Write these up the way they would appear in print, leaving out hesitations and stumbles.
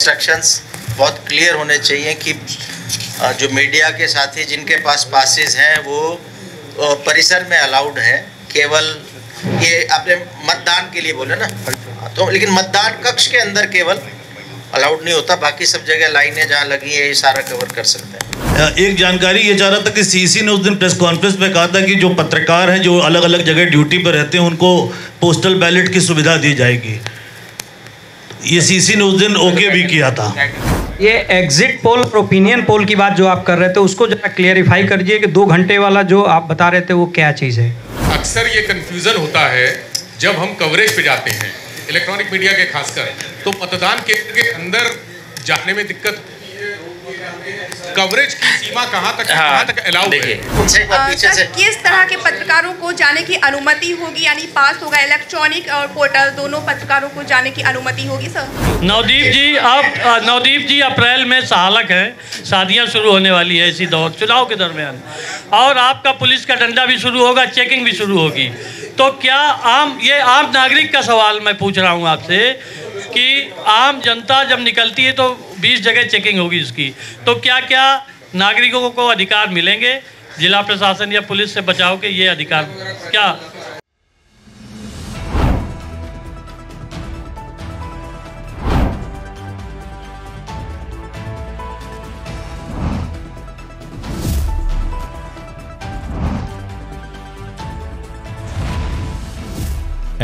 Instructions बहुत clear होने चाहिए कि जो मीडिया के साथी जिनके पास पासेस हैं वो परिसर में अलाउड है। केवल ये आपने मतदान के लिए बोले ना, तो लेकिन मतदान कक्ष के अंदर केवल अलाउड नहीं होता, बाकी सब जगह लाइनें जहाँ लगी है ये सारा कवर कर सकते हैं। एक जानकारी ये चाह रहा था कि सीसी ने उस दिन प्रेस कॉन्फ्रेंस में कहा था कि जो पत्रकार हैं जो अलग अलग जगह ड्यूटी पर रहते हैं उनको पोस्टल बैलेट की सुविधा दी जाएगी। ये सीसी ने उस दिन ओके भी किया था। ये एग्जिट पोल और ओपिनियन पोल की बात जो आप कर रहे थे उसको जरा क्लियरिफाई करिए कि 2 घंटे वाला जो आप बता रहे थे वो क्या चीज़ है। अक्सर ये कन्फ्यूज़न होता है जब हम कवरेज पे जाते हैं इलेक्ट्रॉनिक मीडिया के खासकर, तो मतदान केंद्र के अंदर जाने में दिक्कत, कवरेज की सीमा कहाँ तक अलाउड है? सर, किस तरह के पत्रकारों को जाने की अनुमति होगी, यानी पास होगा इलेक्ट्रॉनिक और पोर्टल दोनों पत्रकारों को जाने की अनुमति होगी सर? नवदीप जी अप्रैल में सालक है, शादियां शुरू होने वाली है इसी दौर चुनाव के दरमियान, और आपका पुलिस का डंडा भी शुरू होगा, चेकिंग भी शुरू होगी। तो क्या ये आम नागरिक का सवाल मैं पूछ रहा हूँ आपसे कि आम जनता जब निकलती है तो 20 जगह चेकिंग होगी इसकी, तो क्या क्या नागरिकों को अधिकार मिलेंगे जिला प्रशासन या पुलिस से बचाव के? ये अधिकार क्या?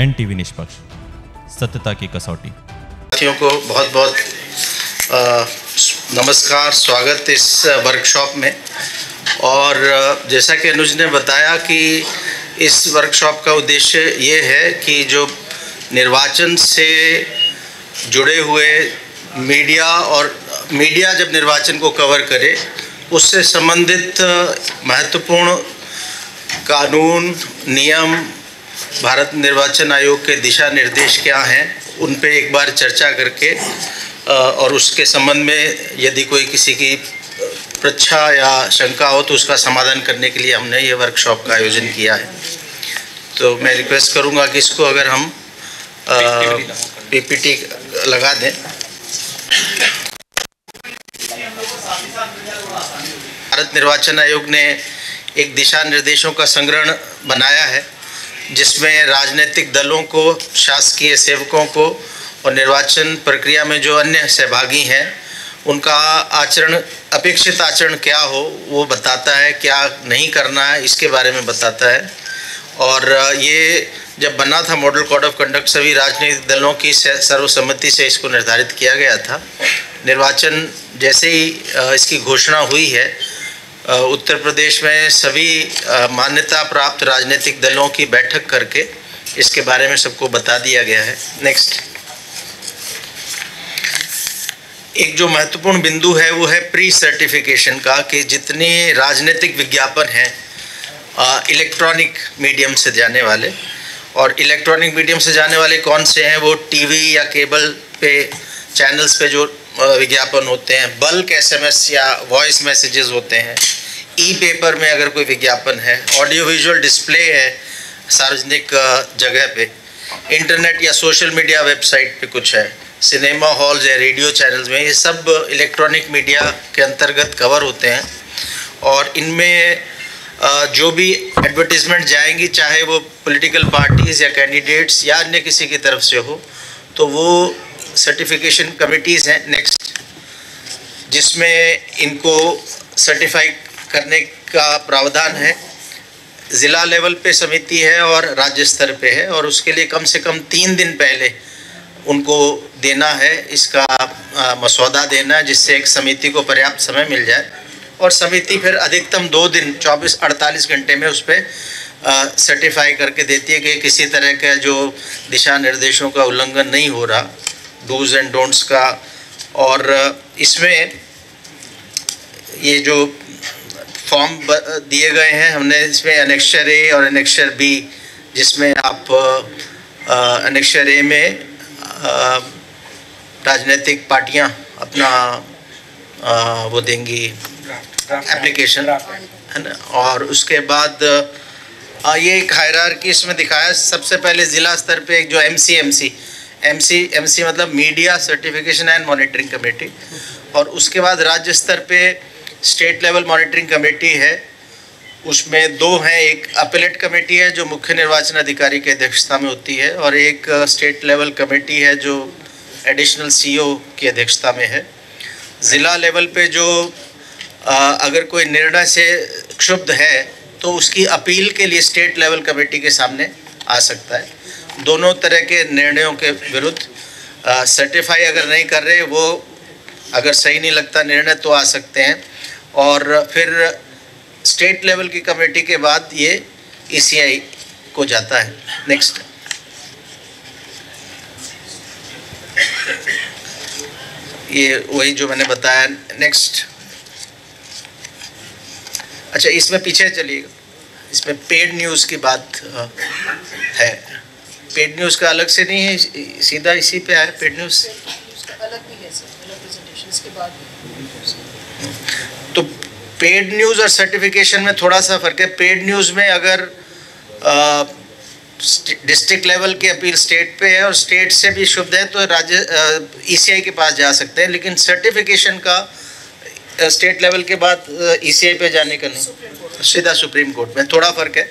NTV निष्पक्ष, सत्यता की कसौटी। साथियों को बहुत बहुत नमस्कार, स्वागत इस वर्कशॉप में। और जैसा कि अनुज ने बताया कि इस वर्कशॉप का उद्देश्य ये है कि जो निर्वाचन से जुड़े हुए मीडिया और मीडिया जब निर्वाचन को कवर करे उससे संबंधित महत्वपूर्ण कानून, नियम, भारत निर्वाचन आयोग के दिशा निर्देश क्या हैं उन पे एक बार चर्चा करके और उसके संबंध में यदि कोई किसी की पृच्छा या शंका हो तो उसका समाधान करने के लिए हमने ये वर्कशॉप का आयोजन किया है। तो मैं रिक्वेस्ट करूंगा कि इसको अगर हम PPT लगा दें। भारत निर्वाचन आयोग ने एक दिशा निर्देशों का संग्रह बनाया है जिसमें राजनीतिक दलों को, शासकीय सेवकों को और निर्वाचन प्रक्रिया में जो अन्य सहभागी हैं उनका आचरण, अपेक्षित आचरण क्या हो वो बताता है, क्या नहीं करना है इसके बारे में बताता है। और ये जब बना था मॉडल कोड ऑफ कंडक्ट सभी राजनीतिक दलों की सर्वसम्मति से इसको निर्धारित किया गया था। निर्वाचन जैसे ही इसकी घोषणा हुई है उत्तर प्रदेश में सभी मान्यता प्राप्त राजनीतिक दलों की बैठक करके इसके बारे में सबको बता दिया गया है। नेक्स्ट, एक जो महत्वपूर्ण बिंदु है वो है प्री सर्टिफिकेशन का, कि जितने राजनीतिक विज्ञापन हैं इलेक्ट्रॉनिक मीडियम से जाने वाले, और इलेक्ट्रॉनिक मीडियम से जाने वाले कौन से हैं, वो टीवी या केबल पे चैनल्स पे जो विज्ञापन होते हैं, बल्क SMS या वॉइस मैसेजेस होते हैं, ई-पेपर में अगर कोई विज्ञापन है, ऑडियो विजुअल डिस्प्ले है सार्वजनिक जगह पे, इंटरनेट या सोशल मीडिया वेबसाइट पे कुछ है, सिनेमा हॉल्स या रेडियो चैनल्स में, ये सब इलेक्ट्रॉनिक मीडिया के अंतर्गत कवर होते हैं। और इनमें जो भी एडवर्टीज़मेंट जाएंगी, चाहे वो पॉलिटिकल पार्टीज़ या कैंडिडेट्स या अन्य किसी की तरफ से हो, तो वो सर्टिफिकेशन कमिटीज़ हैं नेक्स्ट, जिसमें इनको सर्टिफाई करने का प्रावधान है। ज़िला लेवल पे समिति है और राज्य स्तर पे है, और उसके लिए कम से कम 3 दिन पहले उनको देना है, इसका मसौदा देना है, जिससे एक समिति को पर्याप्त समय मिल जाए और समिति फिर अधिकतम 2 दिन 24-48 घंटे में उस पर सर्टिफाई करके देती है कि किसी तरह का जो दिशा निर्देशों का उल्लंघन नहीं हो रहा, डूज एंड डोंट्स का। और इसमें ये जो फॉर्म दिए गए हैं हमने, इसमें एनेक्सचर A और एनेक्सचर B, जिसमें आप एनेक्सचर A में राजनीतिक पार्टियां अपना वो देंगी एप्लीकेशन, है ना। और उसके बाद ये एक हायरार्की इसमें दिखाया। सबसे पहले ज़िला स्तर पे एक जो MCMC MC मतलब media certification and monitoring committee, और उसके बाद राज्य स्तर पे स्टेट लेवल मॉनिटरिंग कमेटी है। उसमें दो हैं, एक अपीलेट कमेटी है जो मुख्य निर्वाचन अधिकारी की अध्यक्षता में होती है, और एक स्टेट लेवल कमेटी है जो एडिशनल CEO की अध्यक्षता में है। ज़िला लेवल पे जो अगर कोई निर्णय से क्षुब्ध है तो उसकी अपील के लिए स्टेट लेवल कमेटी के सामने आ सकता है। दोनों तरह के निर्णयों के विरुद्ध सर्टिफाई अगर नहीं कर रहे, वो अगर सही नहीं लगता निर्णय, तो आ सकते हैं। और फिर स्टेट लेवल की कमेटी के बाद ये ECI को जाता है। नेक्स्ट, ये वही जो मैंने बताया। नेक्स्ट, अच्छा इसमें पीछे चलिएगा, इसमें पेड न्यूज़ की बात है। पेड न्यूज़ का अलग से नहीं है, सीधा इसी पे आया पेड न्यूज़। अलग भी है सर, अलग प्रेजेंटेशंस के बाद। तो पेड न्यूज़ और सर्टिफिकेशन में थोड़ा सा फ़र्क है। पेड न्यूज़ में अगर डिस्ट्रिक्ट लेवल की अपील स्टेट पे है और स्टेट से भी शुद्ध है तो राज्य ECI के पास जा सकते हैं, लेकिन सर्टिफिकेशन का स्टेट लेवल के बाद ECI पे जाने का नहीं, सीधा सुप्रीम कोर्ट में। थोड़ा फ़र्क है।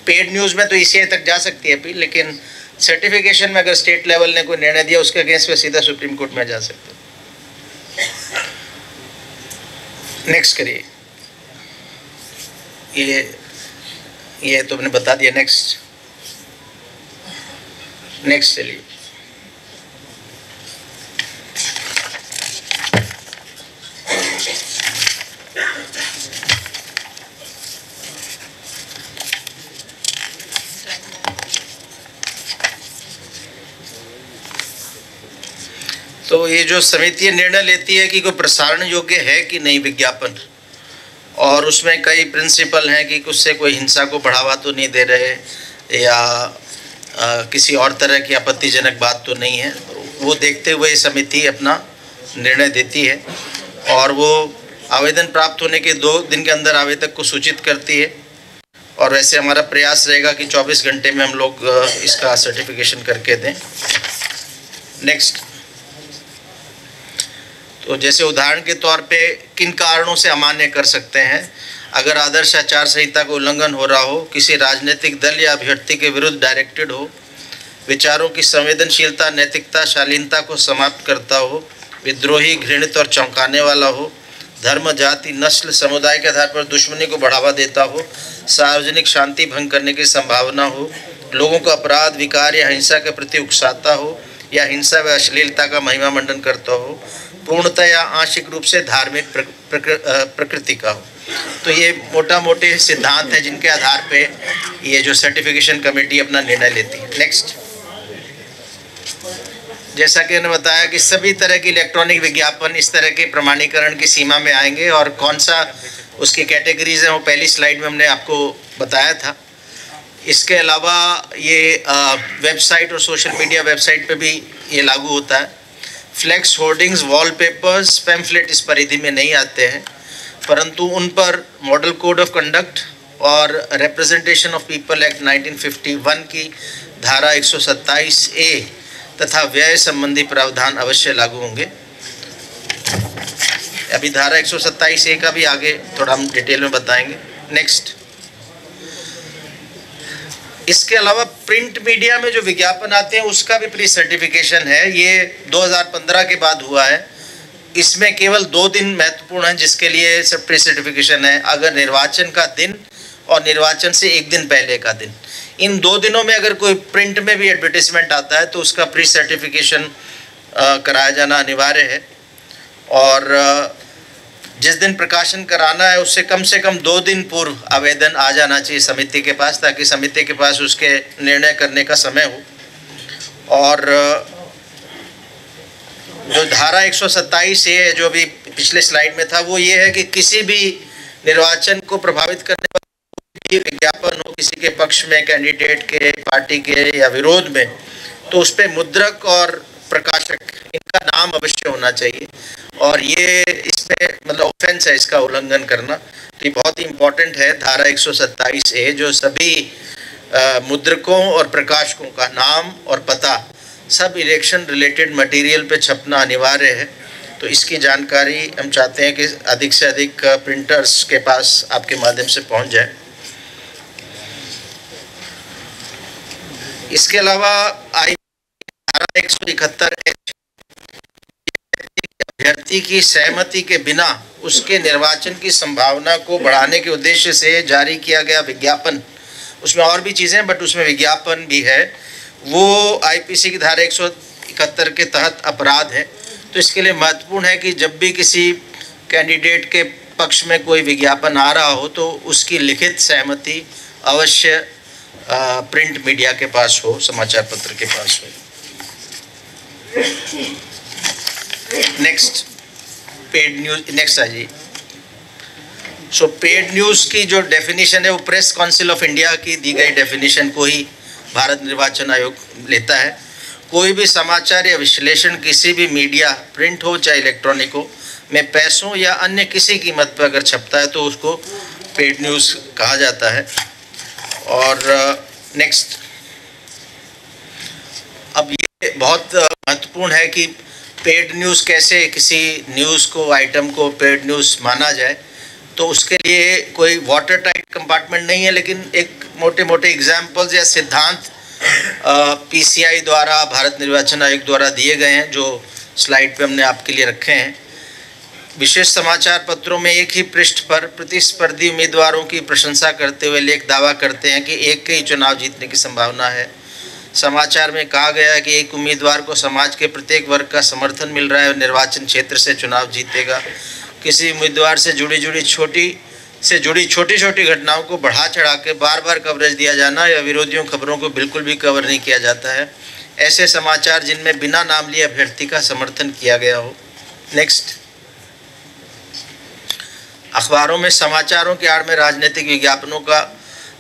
पेड न्यूज़ में तो ECI तक जा सकती है अपील, लेकिन सर्टिफिकेशन में अगर स्टेट लेवल ने कोई निर्णय दिया उसके अगेंस्ट में सीधा सुप्रीम कोर्ट में जा सकते हैं। नेक्स्ट करिए, ये तो मैंने बता दिया। नेक्स्ट चलिए। तो ये जो समिति निर्णय लेती है कि कोई प्रसारण योग्य है कि नहीं विज्ञापन, और उसमें कई प्रिंसिपल हैं कि उससे कोई हिंसा को बढ़ावा तो नहीं दे रहे या किसी और तरह की आपत्तिजनक बात तो नहीं है, वो देखते हुए समिति अपना निर्णय देती है। और वो आवेदन प्राप्त होने के 2 दिन के अंदर आवेदक को सूचित करती है, और वैसे हमारा प्रयास रहेगा कि 24 घंटे में हम लोग इसका सर्टिफिकेशन करके दें। नेक्स्ट, तो जैसे उदाहरण के तौर पे किन कारणों से अमान्य कर सकते हैं। अगर आदर्श आचार संहिता का उल्लंघन हो रहा हो, किसी राजनीतिक दल या अभ्यर्थी के विरुद्ध डायरेक्टेड हो, विचारों की संवेदनशीलता, नैतिकता, शालीनता को समाप्त करता हो, विद्रोही, घृणित और चौंकाने वाला हो, धर्म, जाति, नस्ल, समुदाय के आधार पर दुश्मनी को बढ़ावा देता हो, सार्वजनिक शांति भंग करने की संभावना हो, लोगों को अपराध, विकार या हिंसा के प्रति उकसाता हो, या हिंसा व अश्लीलता का महिमा मंडन करता हो, पूर्णतः या आंशिक रूप से धार्मिक प्रकृति का हो। तो ये मोटा मोटे सिद्धांत हैं जिनके आधार पे ये जो सर्टिफिकेशन कमेटी अपना निर्णय लेती है। नेक्स्ट, जैसा कि मैंने बताया कि सभी तरह की इलेक्ट्रॉनिक विज्ञापन इस तरह के प्रमाणीकरण की सीमा में आएंगे, और कौन सा उसकी कैटेगरीज हैं वो पहली स्लाइड में हमने आपको बताया था। इसके अलावा ये वेबसाइट और सोशल मीडिया वेबसाइट पे भी ये लागू होता है। फ्लैक्स, होर्डिंग्स, वॉलपेपर्स, पैम्फलेट इस परिधि में नहीं आते हैं, परंतु उन पर मॉडल कोड ऑफ कंडक्ट और रिप्रेजेंटेशन ऑफ पीपल एक्ट 1951 की धारा 127A तथा व्यय संबंधी प्रावधान अवश्य लागू होंगे। अभी धारा 127A का भी आगे थोड़ा हम डिटेल में बताएंगे। नेक्स्ट, इसके अलावा प्रिंट मीडिया में जो विज्ञापन आते हैं उसका भी प्री सर्टिफिकेशन है। ये 2015 के बाद हुआ है। इसमें केवल 2 दिन महत्वपूर्ण हैं जिसके लिए सब प्री सर्टिफिकेशन है। अगर निर्वाचन का दिन और निर्वाचन से 1 दिन पहले का दिन, इन 2 दिनों में अगर कोई प्रिंट में भी एडवर्टीजमेंट आता है तो उसका प्री सर्टिफिकेशन कराया जाना अनिवार्य है। और जिस दिन प्रकाशन कराना है उससे कम 2 दिन पूर्व आवेदन आ जाना चाहिए समिति के पास, ताकि समिति के पास उसके निर्णय करने का समय हो। और जो धारा 127A है जो अभी पिछले स्लाइड में था, वो ये है कि किसी भी निर्वाचन को प्रभावित करने वाला विज्ञापन हो किसी के पक्ष में, कैंडिडेट के, पार्टी के या विरोध में, तो उस पर मुद्रक और प्रकाशक इनका नाम अवश्य होना चाहिए। और ये इसमें मतलब ऑफेंस है इसका उल्लंघन करना। तो ये बहुत ही इम्पोर्टेंट है धारा 127A, जो सभी मुद्रकों और प्रकाशकों का नाम और पता सब इलेक्शन रिलेटेड मटेरियल पे छपना अनिवार्य है। तो इसकी जानकारी हम चाहते हैं कि अधिक से अधिक प्रिंटर्स के पास आपके माध्यम से पहुंच जाए। इसके अलावा धारा 171 अभ्यर्थी की सहमति के बिना उसके निर्वाचन की संभावना को बढ़ाने के उद्देश्य से जारी किया गया विज्ञापन, उसमें और भी चीज़ें बट उसमें विज्ञापन भी है, वो आईपीसी की धारा 171 के तहत अपराध है। तो इसके लिए महत्वपूर्ण है कि जब भी किसी कैंडिडेट के पक्ष में कोई विज्ञापन आ रहा हो तो उसकी लिखित सहमति अवश्य प्रिंट मीडिया के पास हो, समाचार पत्र के पास हो। नेक्स्ट पेड न्यूज़, नेक्स्ट आइए। सो पेड न्यूज़ की जो डेफिनेशन है वो प्रेस काउंसिल ऑफ इंडिया की दी गई डेफिनेशन को ही भारत निर्वाचन आयोग लेता है। कोई भी समाचार या विश्लेषण किसी भी मीडिया, प्रिंट हो चाहे इलेक्ट्रॉनिक हो, में पैसों या अन्य किसी कीमत पर अगर छपता है तो उसको पेड न्यूज़ कहा जाता है। और नेक्स्ट, अब ये बहुत महत्वपूर्ण है कि पेड न्यूज़ कैसे किसी न्यूज़ को, आइटम को पेड न्यूज़ माना जाए। तो उसके लिए कोई वाटर टाइट कंपार्टमेंट नहीं है, लेकिन एक मोटे मोटे एग्जाम्पल्स या सिद्धांत पीसीआई द्वारा, भारत निर्वाचन आयोग द्वारा दिए गए हैं, जो स्लाइड पे हमने आपके लिए रखे हैं। विशेष समाचार पत्रों में एक ही पृष्ठ पर प्रतिस्पर्धी उम्मीदवारों की प्रशंसा करते हुए लेख दावा करते हैं कि एक के ही चुनाव जीतने की संभावना है। समाचार में कहा गया है कि एक उम्मीदवार को समाज के प्रत्येक वर्ग का समर्थन मिल रहा है और निर्वाचन क्षेत्र से चुनाव जीतेगा। किसी उम्मीदवार से जुड़ी छोटी छोटी घटनाओं को बढ़ा चढ़ा के बार बार कवरेज दिया जाना या विरोधियों खबरों को बिल्कुल भी कवर नहीं किया जाता है। ऐसे समाचार जिनमें बिना नाम लिए अभ्यर्थी का समर्थन किया गया हो। नेक्स्ट, अखबारों में समाचारों के आड़ में राजनीतिक विज्ञापनों का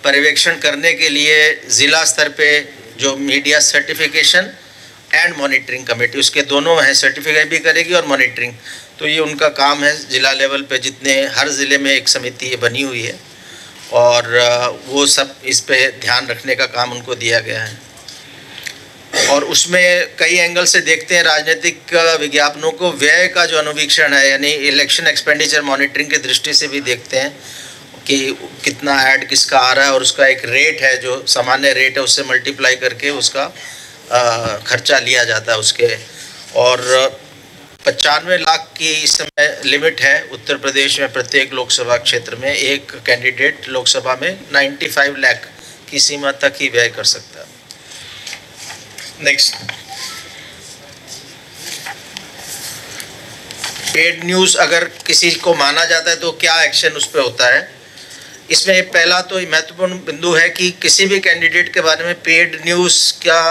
पर्यवेक्षण करने के लिए जिला स्तर पे जो media certification and monitoring committee, उसके दोनों हैं, सर्टिफिकेट भी करेगी और मॉनिटरिंग, तो ये उनका काम है। जिला लेवल पे जितने हर ज़िले में एक समिति ये बनी हुई है और वो सब इस पे ध्यान रखने का काम उनको दिया गया है। और उसमें कई एंगल से देखते हैं राजनीतिक विज्ञापनों को। व्यय का जो अनुवीक्षण है, यानी इलेक्शन एक्सपेंडिचर मॉनिटरिंग की दृष्टि से भी देखते हैं कि कितना ऐड किसका आ रहा है, और उसका एक रेट है जो सामान्य रेट है, उससे मल्टीप्लाई करके उसका खर्चा लिया जाता है उसके। और 95 लाख की इस समय लिमिट है उत्तर प्रदेश में। प्रत्येक लोकसभा क्षेत्र में एक कैंडिडेट लोकसभा में 95 लाख की सीमा तक ही व्यय कर सकता है। नेक्स्ट, पेड न्यूज़ अगर किसी को माना जाता है तो क्या एक्शन उस पर होता है। इसमें पहला तो महत्वपूर्ण बिंदु है कि किसी भी कैंडिडेट के बारे में पेड न्यूज़ का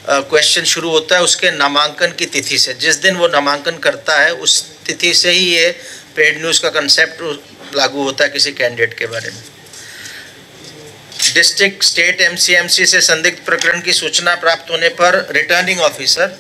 क्वेश्चन शुरू होता है उसके नामांकन की तिथि से। जिस दिन वो नामांकन करता है उस तिथि से ही ये पेड न्यूज़ का कंसेप्ट लागू होता है किसी कैंडिडेट के बारे में। डिस्ट्रिक्ट, स्टेट, एमसीएमसी से संदिग्ध प्रकरण की सूचना प्राप्त होने पर रिटर्निंग ऑफिसर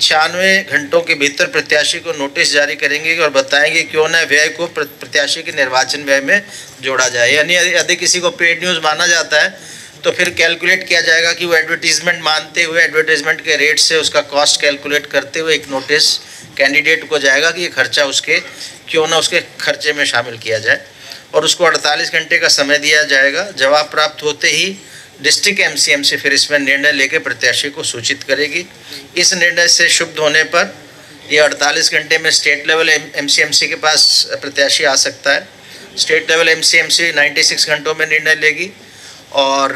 96 घंटों के भीतर प्रत्याशी को नोटिस जारी करेंगे और बताएंगे क्यों न व्यय को प्रत्याशी के निर्वाचन व्यय में जोड़ा जाए। यानी यदि किसी को पेड न्यूज़ माना जाता है तो फिर कैलकुलेट किया जाएगा कि वो एडवर्टीजमेंट मानते हुए एडवर्टीजमेंट के रेट से उसका कॉस्ट कैलकुलेट करते हुए एक नोटिस कैंडिडेट को जाएगा कि ये खर्चा उसके क्यों ना उसके खर्चे में शामिल किया जाए, और उसको 48 घंटे का समय दिया जाएगा। जवाब प्राप्त होते ही डिस्ट्रिक्ट एमसीएमसी फिर इसमें निर्णय लेकर प्रत्याशी को सूचित करेगी। इस निर्णय से शुभ होने पर ये 48 घंटे में स्टेट लेवल एमसीएमसी के पास प्रत्याशी आ सकता है। स्टेट लेवल एमसीएमसी 96 घंटों में निर्णय लेगी और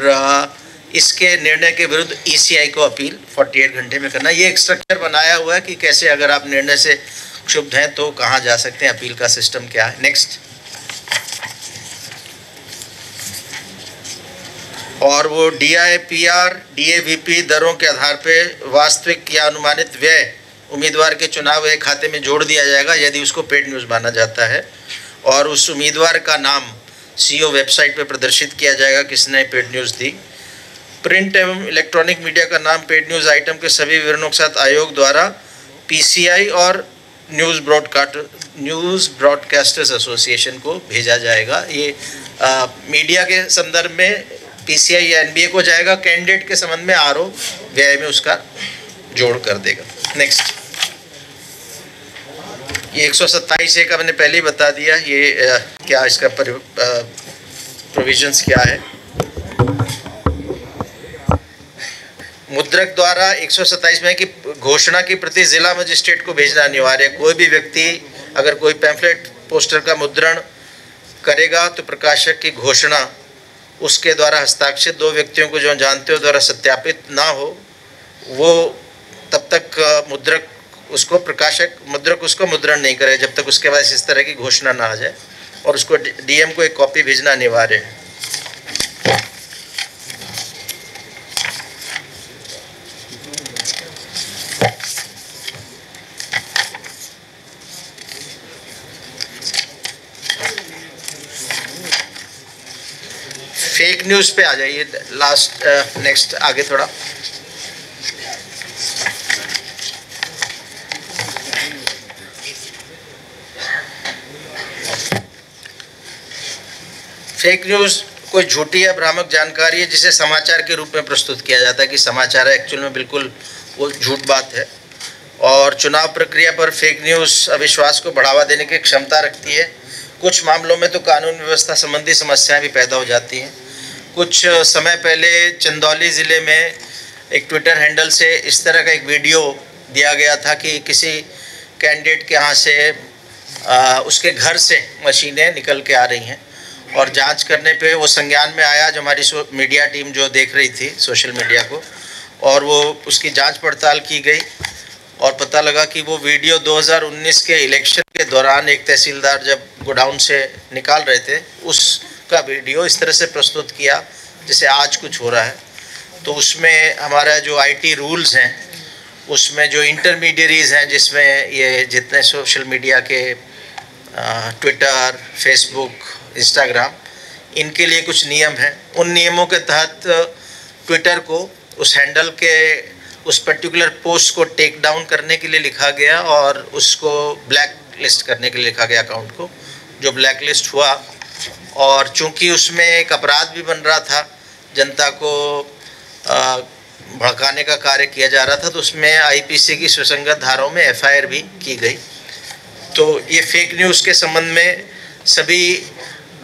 इसके निर्णय के विरुद्ध ईसीआई को अपील 48 घंटे में करना। ये एक स्ट्रक्चर बनाया हुआ है कि कैसे अगर आप निर्णय से क्षुब्ध हैं तो कहाँ जा सकते हैं, अपील का सिस्टम क्या है। नेक्स्ट, और वो डीआई, पीआर, डीएवीपी दरों के आधार पे वास्तविक या अनुमानित व्यय उम्मीदवार के चुनाव व्यय खाते में जोड़ दिया जाएगा यदि उसको पेड न्यूज़ माना जाता है, और उस उम्मीदवार का नाम सीओ वेबसाइट पे प्रदर्शित किया जाएगा किसने पेड न्यूज़ दी। प्रिंट एवं इलेक्ट्रॉनिक मीडिया का नाम पेड न्यूज़ आइटम के सभी विवरणों के साथ आयोग द्वारा पीसीआई और न्यूज़ ब्रॉडकास्टर्स एसोसिएशन को भेजा जाएगा। ये मीडिया के संदर्भ में पीसीआई या एनबीए को जाएगा, कैंडिडेट के संबंध में आरओ व्यय में उसका जोड़ कर देगा। नेक्स्ट, ये 127 का मैंने पहले ही बता दिया, ये क्या इसका प्रोविजंस क्या है। मुद्रक द्वारा 127 में कि घोषणा की प्रति जिला मजिस्ट्रेट को भेजना अनिवार्य है। कोई भी व्यक्ति अगर कोई पैम्फलेट पोस्टर का मुद्रण करेगा तो प्रकाशक की घोषणा उसके द्वारा हस्ताक्षरित 2 व्यक्तियों को जो जानते हो द्वारा सत्यापित ना हो, वो तब तक मुद्रक उसको मुद्रण नहीं करे जब तक उसके पास इस तरह की घोषणा ना आ जाए, और उसको डीएम को एक कॉपी भेजना अनिवार्य है। फेक न्यूज़ पे आ जाइए, लास्ट नेक्स्ट आगे थोड़ा। फेक न्यूज़ कोई झूठी या भ्रामक जानकारी है जिसे समाचार के रूप में प्रस्तुत किया जाता है कि समाचार है, एक्चुअल में बिल्कुल वो झूठ बात है। और चुनाव प्रक्रिया पर फेक न्यूज़ अविश्वास को बढ़ावा देने की क्षमता रखती है। कुछ मामलों में तो कानून व्यवस्था संबंधी समस्याएं भी पैदा हो जाती हैं। कुछ समय पहले चंदौली ज़िले में एक ट्विटर हैंडल से इस तरह का एक वीडियो दिया गया था कि किसी कैंडिडेट के यहाँ से उसके घर से मशीनें निकल के आ रही हैं, और जांच करने पे वो संज्ञान में आया, जो हमारी मीडिया टीम जो देख रही थी सोशल मीडिया को, और वो उसकी जांच पड़ताल की गई और पता लगा कि वो वीडियो 2019 के इलेक्शन के दौरान एक तहसीलदार जब गोडाउन से निकाल रहे थे उसका वीडियो इस तरह से प्रस्तुत किया जैसे आज कुछ हो रहा है। तो उसमें हमारा जो आईटी रूल्स हैं, उसमें जो इंटरमीडियरीज हैं, जिसमें ये जितने सोशल मीडिया के ट्विटर, फेसबुक, इंस्टाग्राम, इनके लिए कुछ नियम हैं। उन नियमों के तहत ट्विटर को उस हैंडल के उस पर्टिकुलर पोस्ट को टेक डाउन करने के लिए लिखा गया और उसको ब्लैक लिस्ट करने के लिए लिखा गया अकाउंट को, जो ब्लैक लिस्ट हुआ। और चूंकि उसमें एक अपराध भी बन रहा था, जनता को भड़काने का कार्य किया जा रहा था, तो उसमें आईपीसी की सुसंगत धाराओं में एफआईआर भी की गई। तो ये फेक न्यूज़ के संबंध में सभी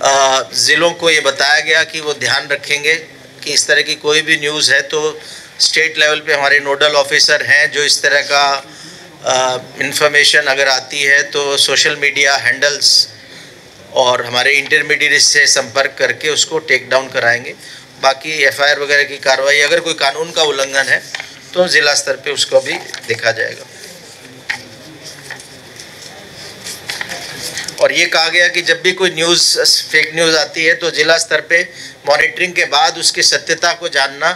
ज़िलों को ये बताया गया कि वो ध्यान रखेंगे कि इस तरह की कोई भी न्यूज़ है तो स्टेट लेवल पे हमारे नोडल ऑफिसर हैं जो इस तरह का इंफॉर्मेशन अगर आती है तो सोशल मीडिया हैंडल्स और हमारे इंटरमीडिएट से संपर्क करके उसको टेक डाउन कराएंगे। बाकी एफआईआर वगैरह की कार्रवाई अगर कोई कानून का उल्लंघन है तो ज़िला स्तर पे उसको भी देखा जाएगा। और ये कहा गया कि जब भी कोई न्यूज़ फेक न्यूज़ आती है तो ज़िला स्तर पे मॉनिटरिंग के बाद उसकी सत्यता को जानना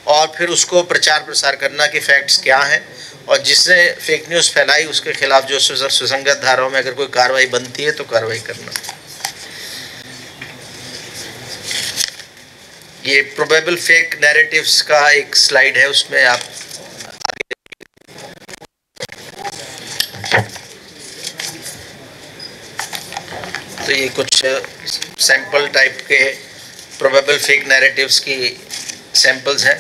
और फिर उसको प्रचार प्रसार करना कि फैक्ट्स क्या हैं, और जिसने फेक न्यूज़ फैलाई उसके खिलाफ जो सुसंगत धाराओं में अगर कोई कार्रवाई बनती है तो कार्रवाई करना। ये प्रोबेबल फेक नैरेटिव्स का एक स्लाइड है, उसमें आप तो ये कुछ सैंपल टाइप के प्रोबेबल फेक नैरेटिव्स की सैंपल्स हैं।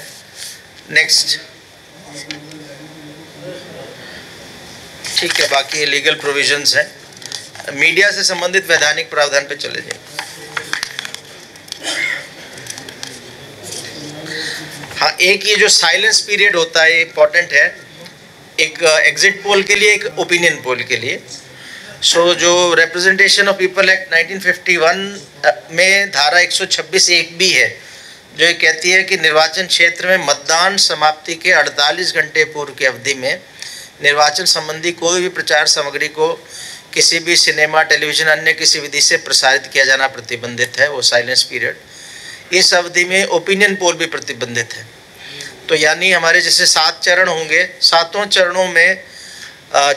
नेक्स्ट, ठीक है, बाकी लीगल प्रोविजंस हैं। मीडिया से संबंधित वैधानिक प्रावधान पे चले जाएं। हाँ, एक ये जो साइलेंस पीरियड होता है इम्पॉर्टेंट है, एक एग्जिट पोल के लिए, एक ओपिनियन पोल के लिए। सो जो रिप्रेजेंटेशन ऑफ पीपल एक्ट 1951 में धारा 126(1) भी है जो ये कहती है कि निर्वाचन क्षेत्र में मतदान समाप्ति के 48 घंटे पूर्व की अवधि में निर्वाचन संबंधी कोई भी प्रचार सामग्री को किसी भी सिनेमा, टेलीविजन, अन्य किसी विधि से प्रसारित किया जाना प्रतिबंधित है, वो साइलेंस पीरियड। इस अवधि में ओपिनियन पोल भी प्रतिबंधित है। तो यानी हमारे जैसे 7 चरण होंगे, 7 चरणों में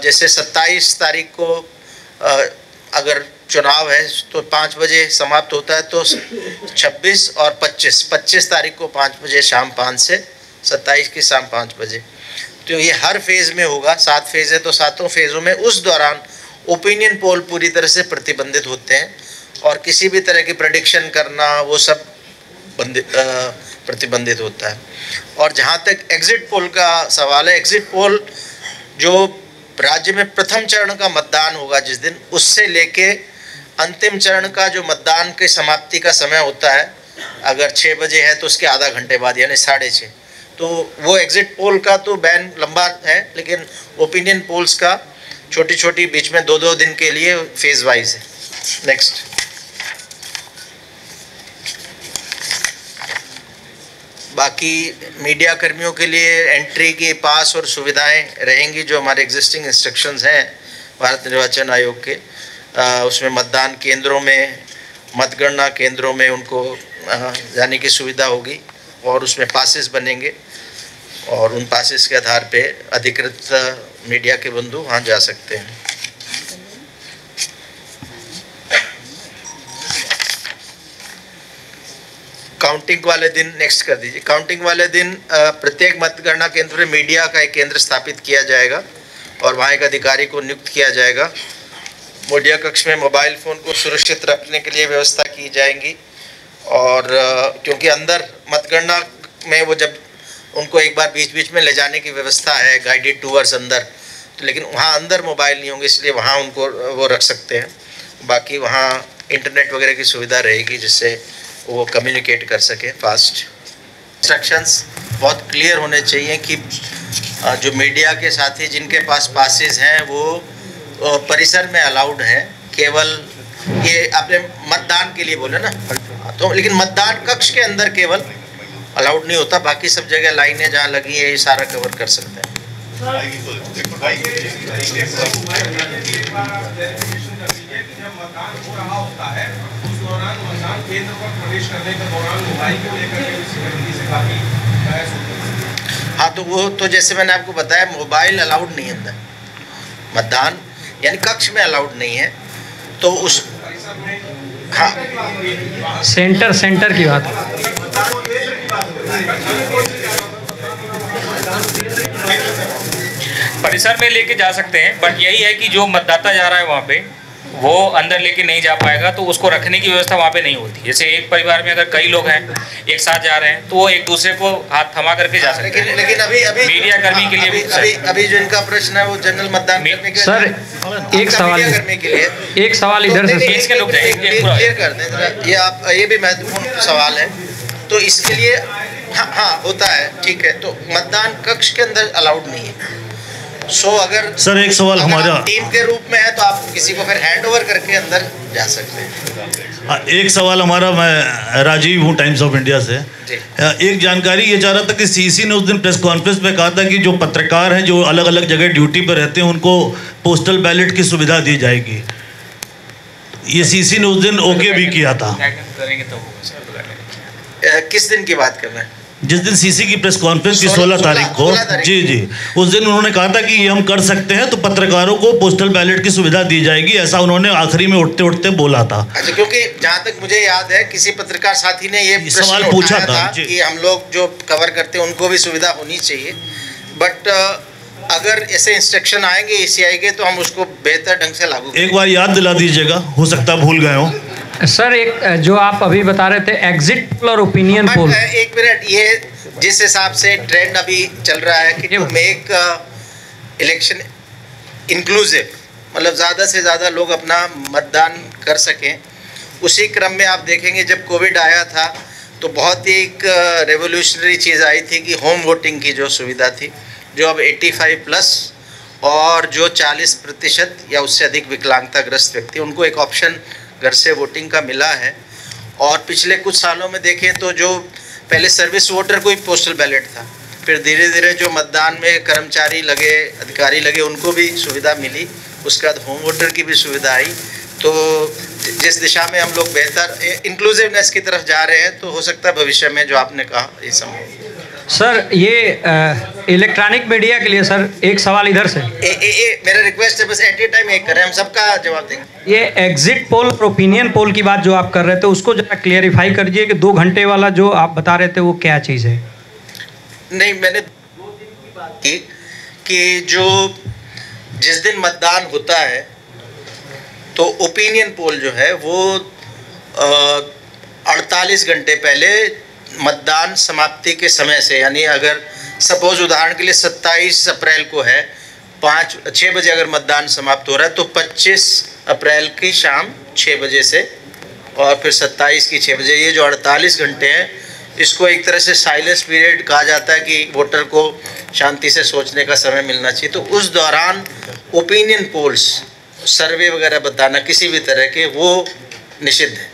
जैसे 27 तारीख को अगर चुनाव है तो 5 बजे समाप्त होता है, तो 26 और 25 तारीख को 5 बजे शाम 5 से 27 की शाम 5 बजे। तो ये हर फेज़ में होगा, 7 फेज़ है तो 7 फेज़ों में उस दौरान ओपिनियन पोल पूरी तरह से प्रतिबंधित होते हैं और किसी भी तरह की प्रेडिक्शन करना वो सब प्रतिबंधित होता है। और जहाँ तक एग्जिट पोल का सवाल है, एग्जिट पोल जो राज्य में प्रथम चरण का मतदान होगा जिस दिन, उससे लेके अंतिम चरण का जो मतदान के समाप्ति का समय होता है, अगर 6 बजे है तो उसके आधा घंटे बाद यानी 6:30, तो वो एग्जिट पोल का तो बैन लंबा है, लेकिन ओपिनियन पोल्स का छोटी छोटी बीच में 2-2 दिन के लिए फेज वाइज है। नेक्स्ट, बाकी मीडिया कर्मियों के लिए एंट्री की पास और सुविधाएं रहेंगी जो हमारे एग्जिस्टिंग इंस्ट्रक्शंस हैं भारत निर्वाचन आयोग के। उसमें मतदान केंद्रों में, मतगणना केंद्रों में उनको जाने की सुविधा होगी और उसमें पासेस बनेंगे और उन पासेस के आधार पे अधिकृत मीडिया के बंधु वहाँ जा सकते हैं। काउंटिंग वाले दिन नेक्स्ट कर दीजिए। काउंटिंग वाले दिन प्रत्येक मतगणना केंद्र में मीडिया का एक केंद्र स्थापित किया जाएगा और वहाँ एक अधिकारी को नियुक्त किया जाएगा। मीडिया कक्ष में मोबाइल फ़ोन को सुरक्षित रखने के लिए व्यवस्था की जाएंगी और क्योंकि अंदर मतगणना में वो जब उनको एक बार बीच बीच में ले जाने की व्यवस्था है, गाइडेड टूर्स अंदर, तो लेकिन वहाँ अंदर मोबाइल नहीं होंगे, इसलिए वहाँ उनको वो रख सकते हैं। बाकी वहाँ इंटरनेट वगैरह की सुविधा रहेगी जिससे वो कम्युनिकेट कर सके फास्ट। इंस्ट्रक्शंस बहुत क्लियर होने चाहिए कि जो मीडिया के साथी जिनके पास पासेस हैं वो परिसर में अलाउड हैं। केवल ये आपने मतदान के लिए बोले ना, तो लेकिन मतदान कक्ष के अंदर केवल अलाउड नहीं होता, बाकी सब जगह लाइनें जहाँ लगी है ये सारा कवर कर सकते हैं। हाँ, तो वो तो जैसे मैंने आपको बताया मोबाइल अलाउड नहीं है अंदर, मतदान यानी कक्ष में अलाउड नहीं है, तो उस हाँ सेंटर की बात। परिसर में लेके जा सकते हैं, बट यही है कि जो मतदाता जा रहा है वहाँ पे वो अंदर लेके नहीं जा पाएगा, तो उसको रखने की व्यवस्था वहाँ पे नहीं होती। जैसे एक परिवार में अगर कई लोग हैं एक साथ जा रहे हैं तो वो एक दूसरे को हाथ थमा करके जा सकते हैं। लेकिन अभी मीडिया कर्मी के लिए अभी जो इनका प्रश्न है वो जनरल मतदान करने के सर एक सवाल इधर से क्लियर कर दें। ये आप ये भी महत्वपूर्ण सवाल है, तो इसके लिए हाँ होता है, ठीक है। तो मतदान कक्ष के अंदर अलाउड नहीं है। अगर सर एक सवाल हमारा टीम के रूप में है तो आप किसी को फिर हैंड ओवर करके अंदर जा सकते हैं। एक सवाल हमारा, मैं राजीव हूँ टाइम्स ऑफ इंडिया से। एक जानकारी ये चाह रहा था कि सीसी ने उस दिन प्रेस कॉन्फ्रेंस में कहा था कि जो पत्रकार हैं जो अलग अलग जगह ड्यूटी पर रहते हैं उनको पोस्टल बैलेट की सुविधा दी जाएगी। ये सीसी ने उस दिन ओके भी किया था। किस दिन की बात कर रहे हैं? जिस दिन सीसी की प्रेस कॉन्फ्रेंस की 16 तारीख को, जी उस दिन उन्होंने कहा था कि ये हम कर सकते हैं, तो पत्रकारों को पोस्टल बैलेट की सुविधा दी जाएगी, ऐसा उन्होंने आखिरी में उठते उठते बोला था। अच्छा, क्योंकि जहाँ तक मुझे याद है किसी पत्रकार साथी ने ये सवाल पूछा था कि हम लोग जो कवर करते हैं उनको भी सुविधा होनी चाहिए, बट अगर ऐसे इंस्ट्रक्शन आएंगे ECI के तो हम उसको बेहतर ढंग से लागू एक बार याद दिला दीजिएगा, हो सकता है भूल गए हो। सर एक जो आप अभी बता रहे थे एग्जिट पोल और ओपिनियन पोल, एक मिनट, ये जिस हिसाब से ट्रेंड अभी चल रहा है कि टू मेक इलेक्शन इंक्लूसिव, मतलब ज़्यादा से ज़्यादा लोग अपना मतदान कर सकें, उसी क्रम में आप देखेंगे जब कोविड आया था तो बहुत ही एक रेवोल्यूशनरी चीज़ आई थी कि होम वोटिंग की जो सुविधा थी, जो अब 85+ और जो 40% या उससे अधिक विकलांगताग्रस्त व्यक्ति, उनको एक ऑप्शन घर से वोटिंग का मिला है। और पिछले कुछ सालों में देखें तो जो पहले सर्विस वोटर को ही पोस्टल बैलेट था, फिर धीरे धीरे जो मतदान में कर्मचारी लगे, अधिकारी लगे, उनको भी सुविधा मिली, उसके बाद होम वोटर की भी सुविधा आई। तो जिस दिशा में हम लोग बेहतर इंक्लूसिवनेस की तरफ जा रहे हैं, तो हो सकता है भविष्य में जो आपने कहा ये संभव। सर ये इलेक्ट्रॉनिक मीडिया के लिए सर एक सवाल इधर से, मेरा रिक्वेस्ट है बस एट ए टाइम एक करें, हम सबका जवाब देंगे। ये एग्जिट पोल और ओपिनियन पोल की बात जो आप कर रहे थे उसको जरा क्लियरिफाई कर दीजिए कि 2 घंटे वाला जो आप बता रहे थे वो क्या चीज़ है। नहीं, मैंने 2 दिन की बात की कि जो जिस दिन मतदान होता है तो ओपिनियन पोल जो है वो 48 घंटे पहले मतदान समाप्ति के समय से, यानी अगर सपोज उदाहरण के लिए 27 अप्रैल को है, 6 बजे अगर मतदान समाप्त हो रहा है तो 25 अप्रैल की शाम 6 बजे से और फिर 27 की 6 बजे, ये जो 48 घंटे हैं इसको एक तरह से साइलेंस पीरियड कहा जाता है कि वोटर को शांति से सोचने का समय मिलना चाहिए। तो उस दौरान ओपिनियन पोल्स, सर्वे वगैरह बताना किसी भी तरह के, वो निषिद्ध है।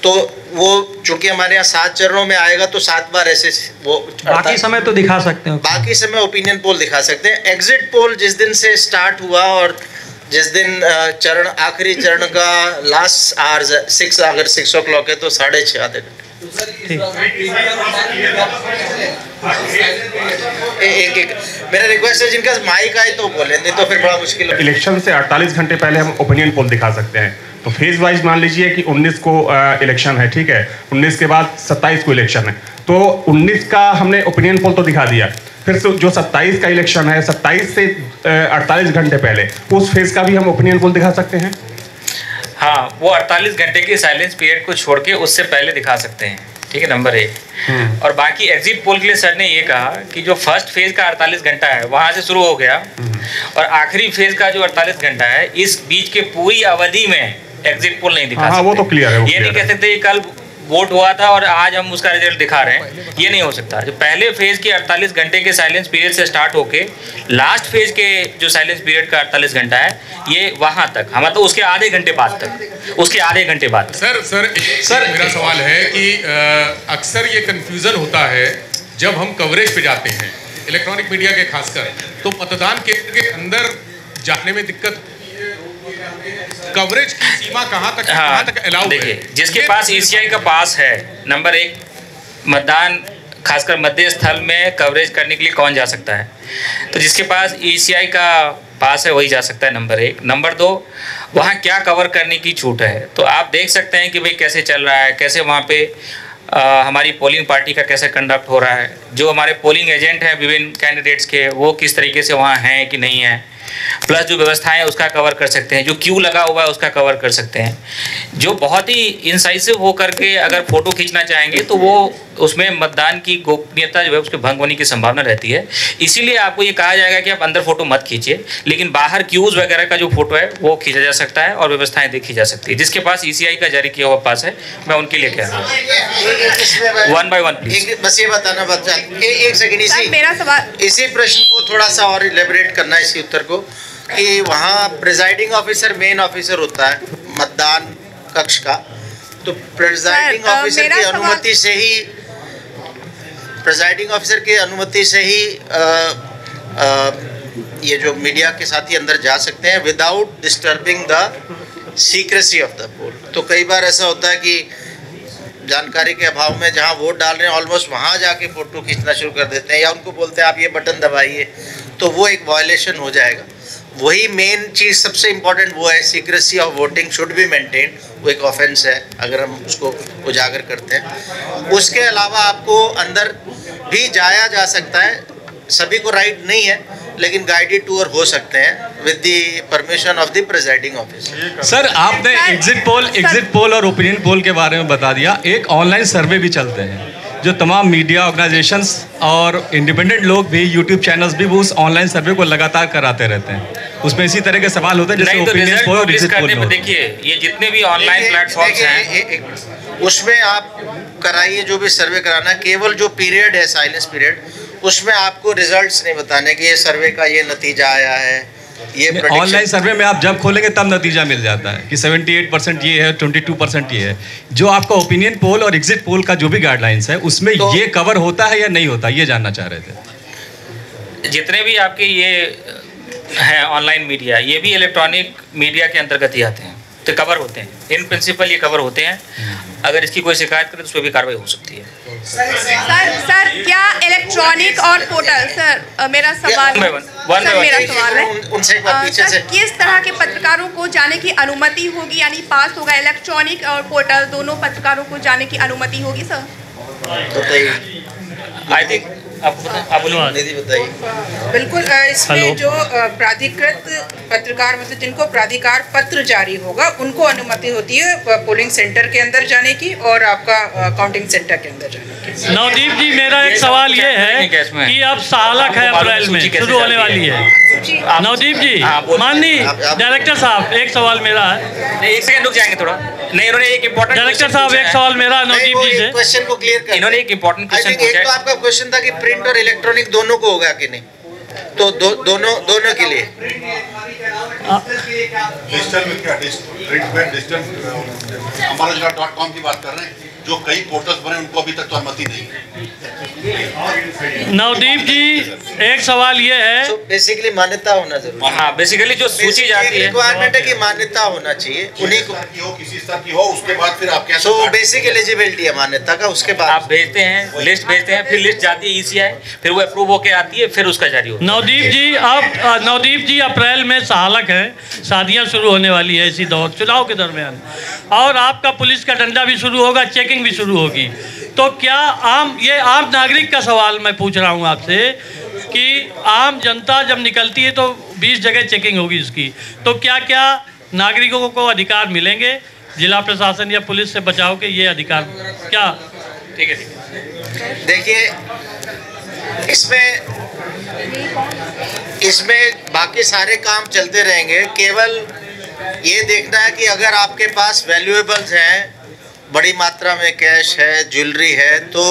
तो वो चूंकि हमारे यहाँ 7 चरणों में आएगा तो 7 बार ऐसे वो बाकी समय तो दिखा सकते हैं, बाकी समय ओपिनियन पोल दिखा सकते हैं। एग्जिट पोल जिस दिन से स्टार्ट हुआ और जिस दिन चरण आखिरी चरण का लास्ट आवर्स 6, अगर 6 o'clock है तो 6:30 आधे घंटे। एक मेरा रिक्वेस्ट है जिनका माइक आए तो बोले, नहीं तो फिर बड़ा मुश्किल है। इलेक्शन से 48 घंटे पहले हम ओपिनियन पोल दिखा सकते हैं। तो फेज वाइज मान लीजिए कि 19 को इलेक्शन है, ठीक है, 19 के बाद 27 को इलेक्शन है, तो 19 का हमने ओपिनियन पोल तो दिखा दिया, फिर जो 27 का इलेक्शन है 27 से 48 घंटे पहले उस फेज का भी हम ओपिनियन पोल दिखा सकते हैं। हाँ, वो 48 घंटे के साइलेंस पीरियड को छोड़ के उससे पहले दिखा सकते हैं, ठीक है, नंबर 1। और बाकी एग्जिट पोल के लिए सर ने ये कहा कि जो फर्स्ट फेज का 48 घंटा है वहां से शुरू हो गया और आखिरी फेज का जो 48 घंटा है, इस बीच के पूरी अवधि में एग्जिट पोल नहीं दिखा सकते। वो तो क्लियर है, ये नहीं कह सकते कल वोट हुआ था और आज हम उसका रिजल्ट दिखा रहे हैं, ये नहीं हो सकता। जो पहले फेज के 48 घंटे के साइलेंस पीरियड से स्टार्ट होके लास्ट फेज के जो साइलेंस पीरियड का 48 घंटा है, ये वहां तक हमारा तो उसके आधे घंटे बाद तक, उसके आधे घंटे बाद। सर मेरा सवाल है कि अक्सर ये कंफ्यूजन होता है जब हम कवरेज पे जाते हैं इलेक्ट्रॉनिक मीडिया के खासकर, तो मतदान केंद्र के अंदर जाने में दिक्कत, कवरेज की सीमा कहाँ तक अलाउ है? जिसके पास ईसीआई का पास है, नंबर 1, मतदान खासकर मध्य स्थल में कवरेज करने के लिए कौन जा सकता है? तो जिसके पास ईसीआई का पास है वही जा सकता है, नंबर 1। नंबर 2, वहाँ क्या कवर करने की छूट है? तो आप देख सकते हैं कि भाई कैसे चल रहा है, कैसे वहाँ पे हमारी पोलिंग पार्टी का कैसे कंडक्ट हो रहा है, जो हमारे पोलिंग एजेंट हैं विभिन्न कैंडिडेट्स के, वो किस तरीके से वहाँ हैं कि नहीं है, प्लस जो व्यवस्थाएं उसका कवर कर सकते हैं, जो क्यू लगा हुआ है उसका कवर कर सकते हैं। जो बहुत ही इंसाइसिव होकर के अगर फोटो खींचना चाहेंगे तो वो उसमें मतदान की गोपनीयता जो है उसके भंग होने की संभावना रहती है। इसीलिए आपको ये कहा जाएगा कि आप अंदर फोटो मत खींचिए, लेकिन बाहर क्यूज वगैरह का जो फोटो है वो खींचा जा सकता है और व्यवस्थाएं देखी जा सकती है। जिसके पास ईसीआई का जारी किया हुआ पास है, मैं उनके लिए कह रहा हूँ। 1 by 1 प्लीज। बस ये बताना बच्चा, एक सेकंड, मेरा सवाल इसी प्रश्न को थोड़ा सा और इलेबोरेट करना है इसी उत्तर को, कि वहाँ प्रिजाइडिंग ऑफिसर मेन ऑफिसर होता है मतदान कक्ष का, तो प्रिजाइडिंग ऑफिसर की अनुमति से ही ये जो मीडिया के साथी अंदर जा सकते हैं without disturbing the secrecy of the poll. तो कई बार ऐसा होता है कि जानकारी के अभाव में जहाँ वोट डाल रहे हैं ऑलमोस्ट वहाँ जाके फ़ोटो खींचना शुरू कर देते हैं, या उनको बोलते हैं आप ये बटन दबाइए, तो वो एक वायलेशन हो जाएगा। वही मेन चीज़ सबसे इम्पॉर्टेंट वो है, secrecy of voting should be maintain, वो एक ऑफेंस है अगर हम उसको उजागर करते हैं। उसके अलावा आपको अंदर भी जाया जा सकता है, सभी को राइट नहीं है, लेकिन गाइडेड टूर हो सकते हैं with the permission of the presiding officer. Sir आपने एग्जिट पोल और ओपिनियन पोल के बारे में बता दिया, एक ऑनलाइन सर्वे भी चलते हैं जो तमाम मीडिया ऑर्गेनाइजेशंस और इंडिपेंडेंट लोग भी, यूट्यूब चैनल्स भी, वो उस ऑनलाइन सर्वे को लगातार कराते रहते हैं। उसमें इसी तरह के सवाल होते हैं जैसे ओपिनियन पोल और एग्जिट पोल। देखिए ये जितने भी ऑनलाइन प्लेटफॉर्म्स हैं उसमें आप कराइए जो भी सर्वे कराना, केवल जो पीरियड है साइलेंस पीरियड, उसमें आपको रिजल्ट्स नहीं बताने कि ये सर्वे का ये नतीजा आया है। ये ऑनलाइन सर्वे में आप जब खोलेंगे तब नतीजा मिल जाता है कि 78% ये है, 22% ये है। जो आपका ओपिनियन पोल और एग्जिट पोल का जो भी गाइडलाइंस है उसमें तो ये कवर होता है या नहीं होता, ये जानना चाह रहे थे। जितने भी आपके ये हैं ऑनलाइन मीडिया, ये भी इलेक्ट्रॉनिक मीडिया के अंतर्गत ही आते हैं, तो कवर होते हैं, इन प्रिंसिपल ये कवर होते हैं। अगर इसकी कोई शिकायत करे तो उस पर भी कार्रवाई हो सकती है। सर क्या इलेक्ट्रॉनिक और पोर्टल, सर मेरा सवाल है सर, किस तरह के पत्रकारों को जाने की अनुमति होगी, यानी पास होगा इलेक्ट्रॉनिक और पोर्टल दोनों पत्रकारों को जाने की अनुमति होगी सर? आई थिंक आपको पता है? आप बताइए। बिल्कुल, इसमें जो प्राधिकृत पत्रकार, मतलब जिनको प्राधिकार पत्र जारी होगा, उनको अनुमति होती है पोलिंग सेंटर के अंदर जाने की और आपका काउंटिंग सेंटर के अंदर जाने की। नवदीप जी, मेरा एक सवाल ये है कि अब सालक है, अप्रैल में शुरू होने वाली है। नवदीप जी, माननीय डायरेक्टर साहब, एक सवाल मेरा है। एक सेकंड रुक जाएंगे थोड़ा। नहीं, इन्होंने एक इम्पोर्टेंट डायरेक्टर साहब, एक सवाल मेरा नवदीप जी से। क्वेश्चन को क्लियर कर। इन्होंने एक इम्पोर्टेंट क्वेश्चन पूछा है। तो आपका क्वेश्चन था कि प्रिंट और इलेक्ट्रॉनिक दोनों को होगा कि नहीं, तो दोनों के लिए डिजिटल में क्या, प्रिंट में डिजिटल अमर.com की बात कर रहे हैं, जो कई पोर्टल्स बने उनको अभी तक तो अनुमति नहीं है। नवदीप जी, एक सवाल ये है, बेसिकली मान्यता होना जरूरी है। हाँ, बेसिकली जो सूची जाती है, रिक्वायरमेंट है कि मान्यता होना चाहिए, उन्हीं को किसी स्तर की हो, उसके बाद फिर आप क्या, सो बेसिक एलिजिबिलिटी है मान्यता का, उसके बाद आप भेजते हैं, लिस्ट भेजते हैं, फिर लिस्ट जाती है ECI, फिर वो अप्रूव होके आती है, फिर उसका जारी होता है। नवदीप जी अप्रैल में सालक है, शादियां शुरू होने वाली है इसी दौर चुनाव के दरमियान, और आपका पुलिस का डंडा भी शुरू होगा, चेकिंग भी शुरू होगी। तो क्या ये आम नागरिक का सवाल मैं पूछ रहा हूं आपसे कि आम जनता जब निकलती है तो 20 जगह चेकिंग होगी इसकी, तो क्या क्या नागरिकों को अधिकार मिलेंगे जिला प्रशासन या पुलिस से बचाव के, ये अधिकार क्या? ठीक है। देखिए, इसमें बाकी सारे काम चलते रहेंगे, केवल ये देखना है कि अगर आपके पास वैल्यूएबल्स हैं, बड़ी मात्रा में कैश है, ज्वेलरी है, तो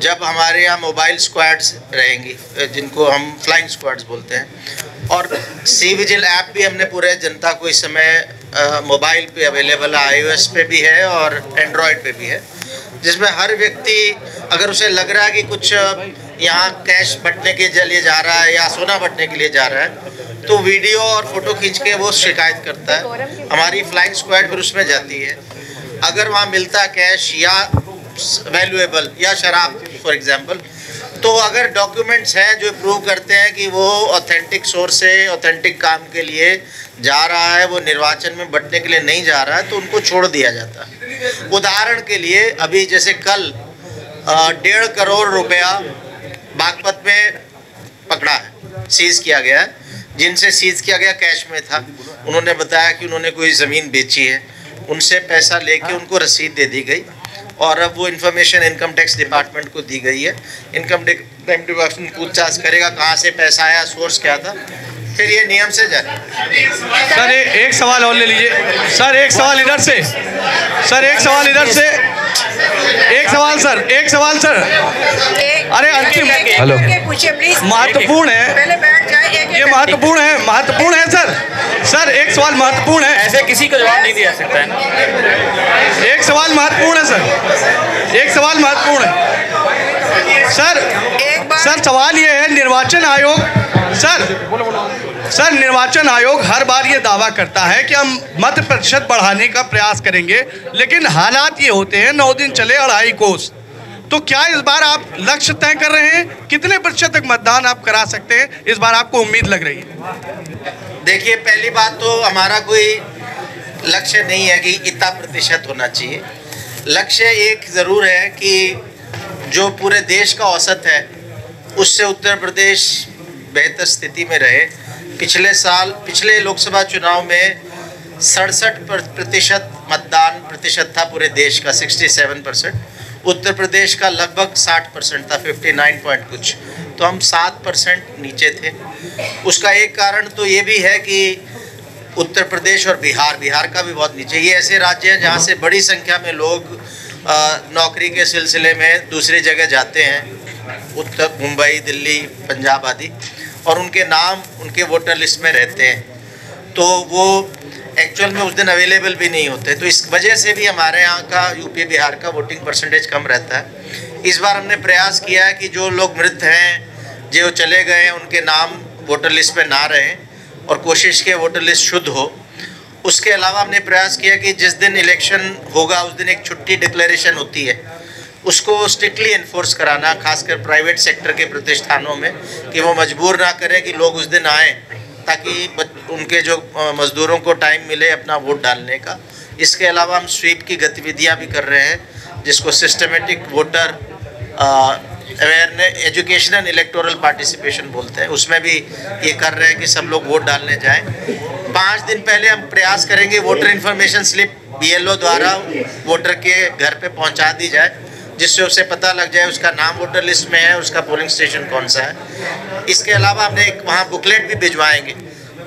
जब हमारे यहाँ मोबाइल स्क्वाड्स रहेंगी, जिनको हम फ्लाइंग स्क्वाड्स बोलते हैं, और सी विजिल ऐप भी हमने पूरे जनता को इस समय मोबाइल पे अवेलेबल है, iOS पे भी है और एंड्रॉयड पे भी है, जिसमें हर व्यक्ति अगर उसे लग रहा है कि कुछ यहाँ कैश बटने के लिए जा रहा है या सोना बटने के लिए जा रहा है, तो वीडियो और फोटो खींच के वो शिकायत करता है, हमारी फ्लाइंग स्क्वाड फिर उसमें जाती है। अगर वहाँ मिलता कैश या वैल्यूएबल या शराब फॉर एग्जांपल, तो अगर डॉक्यूमेंट्स हैं जो प्रूव करते हैं कि वो ऑथेंटिक सोर्स से ऑथेंटिक काम के लिए जा रहा है, वो निर्वाचन में बटने के लिए नहीं जा रहा है, तो उनको छोड़ दिया जाता है। उदाहरण के लिए अभी जैसे कल 1.5 करोड़ रुपया बागपत में पकड़ा है, सीज किया गया है, जिनसे सीज किया गया कैश में था। उन्होंने बताया कि उन्होंने कोई ज़मीन बेची है, उनसे पैसा लेके उनको रसीद दे दी गई और अब वो इन्फॉर्मेशन इनकम टैक्स डिपार्टमेंट को दी गई है। इनकम टैक्स डिपार्टमेंट पूछताछ करेगा कहाँ से पैसा आया, सोर्स क्या था, फिर ये नियम से जारी। सर एक सवाल और ले लीजिए। सर एक सवाल इधर से, सर एक सवाल इधर से, एक सवाल सर, अरे अंतिम, हेलो, महत्वपूर्ण है, पहले बैठ जाए, ये महत्वपूर्ण है सर एक सवाल महत्वपूर्ण है, ऐसे किसी को जवाब नहीं दिया सकता है ना। एक सवाल महत्वपूर्ण है सर, एक सवाल महत्वपूर्ण है सर, सवाल ये है, निर्वाचन आयोग सर निर्वाचन आयोग हर बार ये दावा करता है कि हम मत प्रतिशत बढ़ाने का प्रयास करेंगे, लेकिन हालात ये होते हैं 9 दिन चले 2.5 कोस। तो क्या इस बार आप लक्ष्य तय कर रहे हैं, कितने प्रतिशत तक मतदान आप करा सकते हैं, इस बार आपको उम्मीद लग रही है? देखिए, पहली बात तो हमारा कोई लक्ष्य नहीं है कि इतना प्रतिशत होना चाहिए। लक्ष्य एक ज़रूर है कि जो पूरे देश का औसत है उससे उत्तर प्रदेश बेहतर स्थिति में रहे। पिछले लोकसभा चुनाव में 67% मतदान प्रतिशत था पूरे देश का, 67%। उत्तर प्रदेश का लगभग 60% था, 59 पॉइंट कुछ, तो हम 7% नीचे थे। उसका एक कारण तो ये भी है कि उत्तर प्रदेश और बिहार का भी बहुत नीचे। ये ऐसे राज्य हैं जहाँ से बड़ी संख्या में लोग नौकरी के सिलसिले में दूसरी जगह जाते हैं, उत्तर मुंबई, दिल्ली, पंजाब आदि, और उनके नाम उनके वोटर लिस्ट में रहते हैं, तो वो एक्चुअल में उस दिन अवेलेबल भी नहीं होते। तो इस वजह से भी हमारे यहाँ का यूपी बिहार का वोटिंग परसेंटेज कम रहता है। इस बार हमने प्रयास किया है कि जो लोग मृत हैं, जो चले गए हैं, उनके नाम वोटर लिस्ट में ना रहें और कोशिश के वोटर लिस्ट शुद्ध हो। उसके अलावा हमने प्रयास किया कि जिस दिन इलेक्शन होगा उस दिन एक छुट्टी डिक्लेरेशन होती है, उसको स्ट्रिक्टली इन्फोर्स कराना, खासकर प्राइवेट सेक्टर के प्रतिष्ठानों में, कि वो मजबूर ना करें कि लोग उस दिन आएँ, ताकि उनके जो मज़दूरों को टाइम मिले अपना वोट डालने का। इसके अलावा हम स्वीप की गतिविधियां भी कर रहे हैं, जिसको systematic voter awareness educational electoral participation बोलते हैं, उसमें भी ये कर रहे हैं कि सब लोग वोट डालने जाएं। 5 दिन पहले हम प्रयास करेंगे वोटर इन्फॉर्मेशन स्लिप BLO द्वारा वोटर के घर पे पहुंचा दी जाए, जिससे उसे पता लग जाए उसका नाम वोटर लिस्ट में है, उसका पोलिंग स्टेशन कौन सा है। इसके अलावा हमने एक वहाँ बुकलेट भी भिजवाएंगे,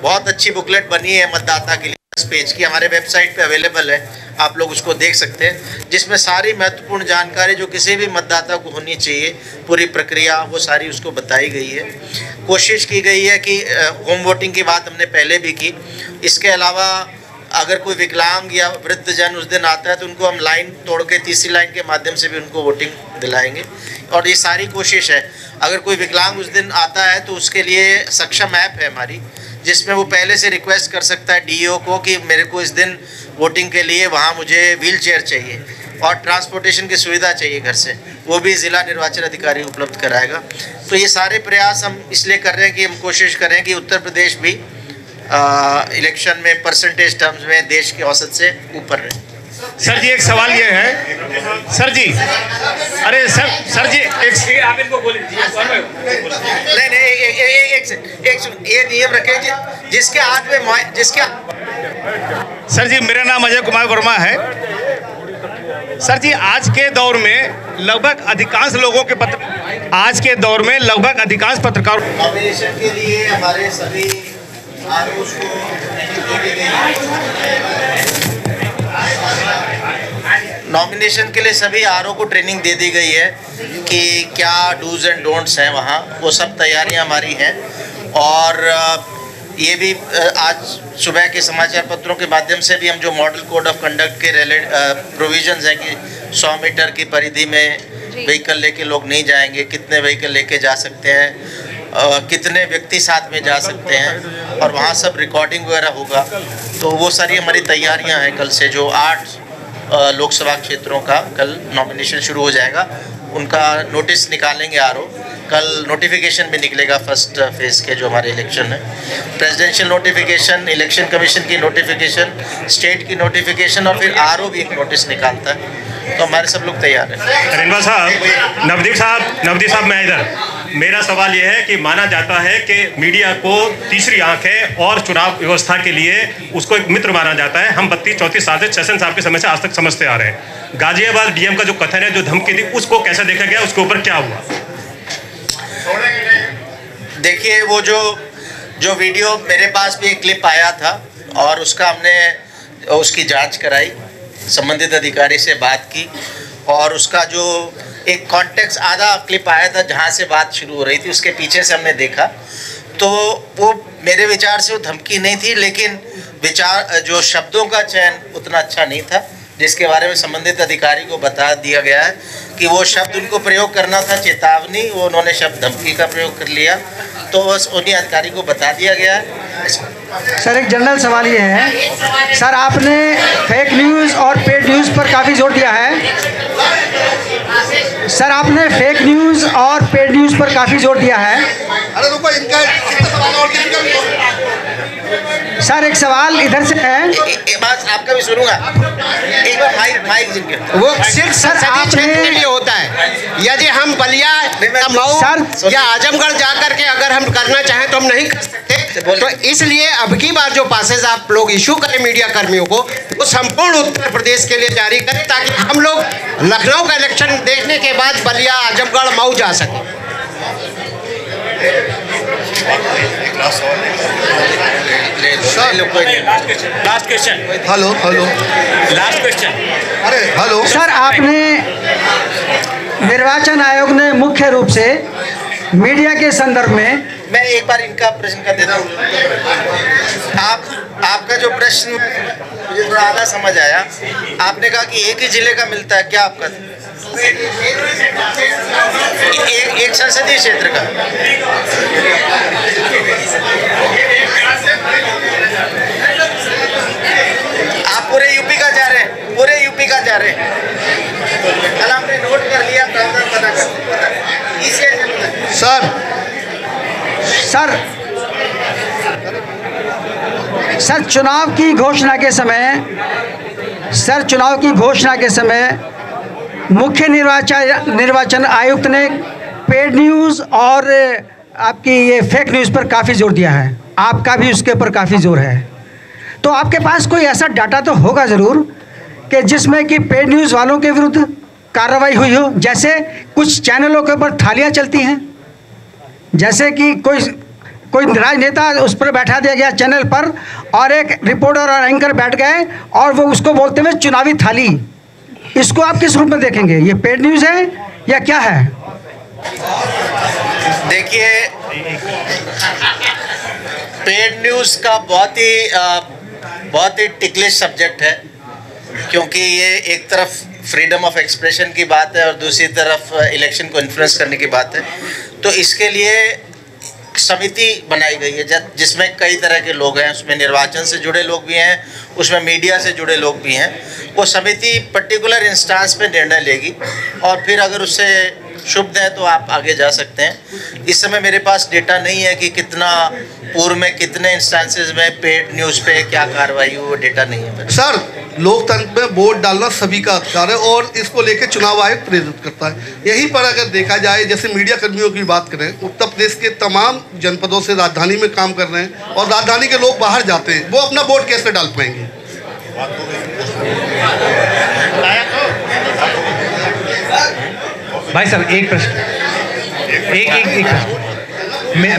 बहुत अच्छी बुकलेट बनी है मतदाता के लिए, 10 पेज की, हमारे वेबसाइट पे अवेलेबल है, आप लोग उसको देख सकते हैं, जिसमें सारी महत्वपूर्ण जानकारी जो किसी भी मतदाता को होनी चाहिए, पूरी प्रक्रिया वो सारी उसको बताई गई है। कोशिश की गई है कि होम वोटिंग की बात हमने पहले भी की, इसके अलावा अगर कोई विकलांग या वृद्ध जन उस दिन आता है तो उनको हम लाइन तोड़ के तीसरी लाइन के माध्यम से भी उनको वोटिंग दिलाएंगे। और ये सारी कोशिश है, अगर कोई विकलांग उस दिन आता है तो उसके लिए सक्षम ऐप है हमारी, जिसमें वो पहले से रिक्वेस्ट कर सकता है DO को कि मेरे को इस दिन वोटिंग के लिए वहाँ मुझे व्हील चेयर चाहिए और ट्रांसपोर्टेशन की सुविधा चाहिए घर से, वो भी ज़िला निर्वाचन अधिकारी उपलब्ध कराएगा। तो ये सारे प्रयास हम इसलिए कर रहे हैं कि हम कोशिश करें कि उत्तर प्रदेश भी इलेक्शन में परसेंटेज टर्म्स में देश के औसत से ऊपर रहे। सर जी एक सवाल ये है, सर जी, अरे सर जी एक आप इनको बोले नहीं एक ये नियम रखें जिसके हाथ में जिसके। सर जी मेरा नाम अजय कुमार वर्मा है। सर जी आज के दौर में लगभग अधिकांश लोगों के पत्रकार नॉमिनेशन के लिए हमारे सभी नॉमिनेशन के लिए सभी RO को ट्रेनिंग दे दी गई है कि क्या डूज एंड डोंट्स हैं वहाँ, वो सब तैयारियाँ हमारी हैं। और ये भी आज सुबह के समाचार पत्रों के माध्यम से भी हम जो मॉडल कोड ऑफ कंडक्ट के प्रोविजंस हैं कि 100 मीटर की परिधि में व्हीकल लेके लोग नहीं जाएंगे, कितने व्हीकल लेके जा सकते हैं, कितने व्यक्ति साथ में जा सकते हैं, और वहाँ सब रिकॉर्डिंग वगैरह होगा। तो वो सारी हमारी तैयारियां हैं। कल से जो 8 लोकसभा क्षेत्रों का कल नॉमिनेशन शुरू हो जाएगा, उनका नोटिस निकालेंगे RO, कल नोटिफिकेशन भी निकलेगा फर्स्ट फेज़ के जो हमारे इलेक्शन है, प्रेसिडेंशियल नोटिफिकेशन, इलेक्शन कमीशन की नोटिफिकेशन, स्टेट की नोटिफिकेशन, और फिर RO भी एक नोटिस निकालता है। तो हमारे सब लोग तैयार हैं। रेनवा साहब, नवदीप साहब मैं इधर, मेरा सवाल यह है कि माना जाता है कि मीडिया को तीसरी आंख है और चुनाव व्यवस्था के लिए उसको एक मित्र माना जाता है। हम 32-34 साल से सेशन साहब के समय से आज तक समझते आ रहे हैं। गाजियाबाद DM का जो कथन है, जो धमकी थी, उसको कैसे देखा गया, उसके ऊपर क्या हुआ? देखिए वो जो वीडियो मेरे पास भी एक क्लिप आया था और उसका हमने उसकी जांच कराई, संबंधित अधिकारी से बात की, और उसका जो एक कॉन्टेक्स्ट आधा क्लिप आया था जहाँ से बात शुरू हो रही थी, उसके पीछे से हमने देखा तो वो मेरे विचार से वो धमकी नहीं थी, लेकिन विचार जो शब्दों का चयन उतना अच्छा नहीं था, जिसके बारे में संबंधित अधिकारी को बता दिया गया है कि वो शब्द उनको प्रयोग करना था चेतावनी, वो उन्होंने शब्द धमकी का प्रयोग कर लिया, तो बस उन्हीं अधिकारी को बता दिया गया है। सर एक जनरल सवाल ये है, सर आपने फेक न्यूज़ और पेड न्यूज़ पर काफ़ी जोर दिया है। सर आपने फेक न्यूज़ और पेड न्यूज़ पर काफ़ी जोर दिया है। अरे रुको, इनका सर एक सवाल इधर से है, बात आपका भी सुनूंगा, एक बार माइक जिनके वो सिर्फ संसदीय क्षेत्र के लिए होता है। यदि हम बलिया मऊ या आजमगढ़ जाकर के अगर हम करना चाहें तो हम नहीं कर सकते, तो इसलिए अब की बार जो पासेज आप लोग इशू करें मीडिया कर्मियों को, वो संपूर्ण उत्तर प्रदेश के लिए जारी करें, ताकि हम लोग लखनऊ का इलेक्शन देखने के बाद बलिया आजमगढ़ मऊ जा सकें। Last question. Hello last question. अरे हेलो सर आपने निर्वाचन आयोग ने मुख्य रूप से मीडिया के संदर्भ में, मैं एक बार इनका प्रश्न कर देता हूँ। आपका जो प्रश्न मुझे थोड़ा आधा समझ आया, आपने कहा कि एक ही जिले का मिलता है, क्या आपका एक संसदीय क्षेत्र का? आप पूरे यूपी का जा रहे हैं, पूरे यूपी का जा रहे हैं। कल आपने नोट कर लिया, पता कर इसलिए सर चुनाव की घोषणा के समय मुख्य निर्वाचन आयुक्त ने पेड न्यूज़ और आपकी ये फेक न्यूज़ पर काफ़ी जोर दिया है, आपका भी उसके ऊपर काफ़ी जोर है। तो आपके पास कोई ऐसा डाटा तो होगा ज़रूर कि जिसमें कि पेड न्यूज़ वालों के विरुद्ध कार्रवाई हुई हो। जैसे कुछ चैनलों के ऊपर थालियां चलती हैं, जैसे कि कोई राजनेता उस पर बैठा दिया गया चैनल पर और एक रिपोर्टर और एंकर बैठ गए और वो उसको बोलते हुए चुनावी थाली। इसको आप किस रूप में देखेंगे? ये पेड न्यूज़ है या क्या है? देखिए, पेड न्यूज़ का बहुत ही टिकलिश सब्जेक्ट है, क्योंकि ये एक तरफ फ्रीडम ऑफ एक्सप्रेशन की बात है और दूसरी तरफ इलेक्शन को इन्फ्लुएंस करने की बात है। तो इसके लिए समिति बनाई गई है जिसमें कई तरह के लोग हैं, उसमें निर्वाचन से जुड़े लोग भी हैं, उसमें मीडिया से जुड़े लोग भी हैं। वो समिति पर्टिकुलर इंस्टांस पे निर्णय लेगी और फिर अगर उससे शुभ है तो आप आगे जा सकते हैं। इस समय मेरे पास डेटा नहीं है कि कितना पूर्व में कितने इंस्टांसेस में पेड न्यूज़ पे क्या कार्रवाई हुई, वो डेटा नहीं है मेरे। सर, लोकतंत्र में वोट डालना सभी का अधिकार है और इसको लेकर चुनाव आयोग प्रेरित करता है। यहीं पर अगर देखा जाए, जैसे मीडिया कर्मियों की बात करें, उत्तर प्रदेश के तमाम जनपदों से राजधानी में काम कर रहे हैं और राजधानी के लोग बाहर जाते हैं, वो अपना वोट कैसे डाल पाएंगे? भाई साहब, एक प्रश्न, एक प्रश्न।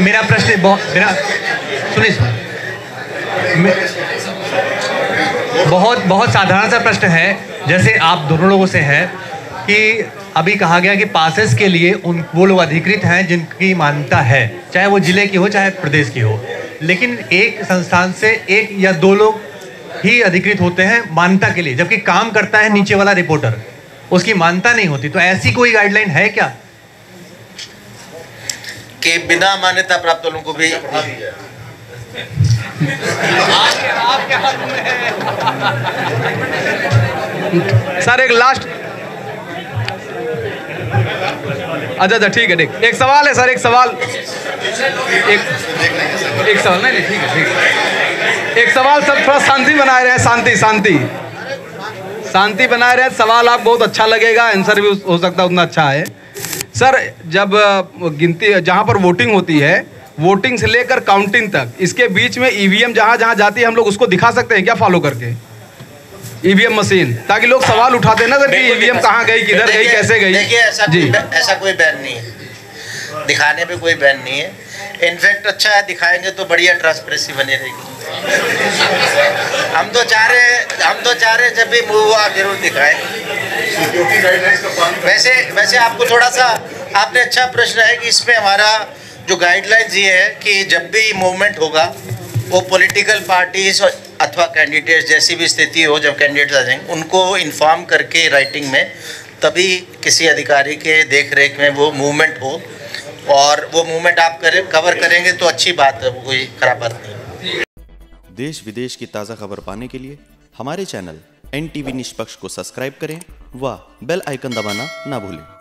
मेरा प्रश्न बहुत साधारण सा प्रश्न है। जैसे आप दोनों लोगों से है कि अभी कहा गया कि पासेस के लिए वो लोग अधिकृत हैं जिनकी मान्यता है, चाहे वो जिले की हो चाहे प्रदेश की हो, लेकिन एक संस्थान से एक या दो लोग ही अधिकृत होते हैं मान्यता के लिए, जबकि काम करता है नीचे वाला रिपोर्टर, उसकी मान्यता नहीं होती। तो ऐसी कोई गाइडलाइन है क्या कि बिना मान्यता प्राप्त लोगों को भी? आपके हाथ में है। सर, एक लास्ट, अच्छा ठीक है, एक सवाल है सर, एक सवाल नहीं, ठीक है। एक सवाल सर, थोड़ा शांति बनाए रहे, शांति बनाए रहे। सवाल आप बहुत अच्छा लगेगा, आंसर भी हो सकता है उतना अच्छा है। सर, जब गिनती जहाँ पर वोटिंग होती है, वोटिंग से लेकर काउंटिंग तक, इसके बीच में ईवीएम जहाँ जाती है, हम लोग उसको दिखा सकते हैं क्या फॉलो करके? ईवीएम मशीन, ताकि लोग सवाल उठाते हैं ना सर कि ईवीएम कहाँ गई, किधर गई, कैसे गई। देखिए, ऐसा कोई बैन नहीं है, दिखाने पे कोई बैन नहीं है। इनफैक्ट अच्छा है, दिखाएंगे तो बढ़िया ट्रांसपेरेंसी बनी रहेगी। हम तो चाह रहे जब भी मूव हुआ जरूर दिखाएं। वैसे आपको थोड़ा सा, आपने अच्छा प्रश्न है कि इसमें हमारा जो गाइडलाइंस ये है कि जब भी मूवमेंट होगा, वो पॉलिटिकल पार्टीज अथवा कैंडिडेट्स, जैसी भी स्थिति हो, जब कैंडिडेट्स आ जाएंगे उनको इन्फॉर्म करके राइटिंग में, तभी किसी अधिकारी के देख रेख में वो मूवमेंट हो, और वो मूवमेंट आप कवर करेंगे तो अच्छी बात है, वो कोई खराब बात नहीं। देश विदेश की ताज़ा खबर पाने के लिए हमारे चैनल NTV निष्पक्ष को सब्सक्राइब करें व बेल आइकन दबाना ना भूलें।